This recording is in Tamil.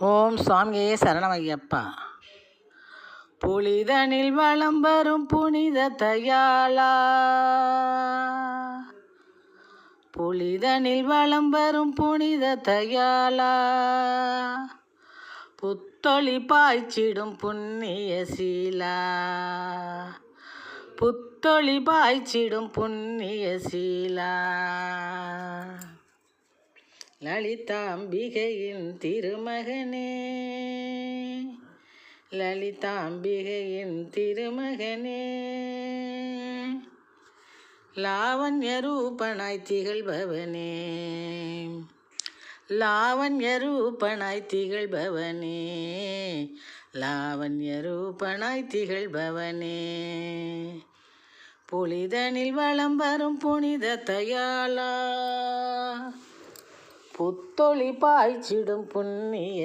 ஓம் சுவாமியே சரணமையப்பா. புலிதனில் வளம் வரும் புனித தயாளா, புலிதனில் வளம் வரும் புனித தயாளா, புத்தொளி பாய்ச்சிடும் புண்ணிய சீலா, புத்தொளி பாய்ச்சிடும் புண்ணிய சீலா, லலிதாம்பிகையின் திருமகனே, லலிதாம்பிகையின் திருமகனே, லாவண்ய ரூபனாய் திகழ்பவனே, லாவண்ய ரூபனாய் திகழ்பவனே, லாவண்ய ரூபனாய் திகழ்பவனே, புலிதனில் வளம் வரும் புனித தயாளா, புத்தொளி பாய்ச்சிடும் புண்ணிய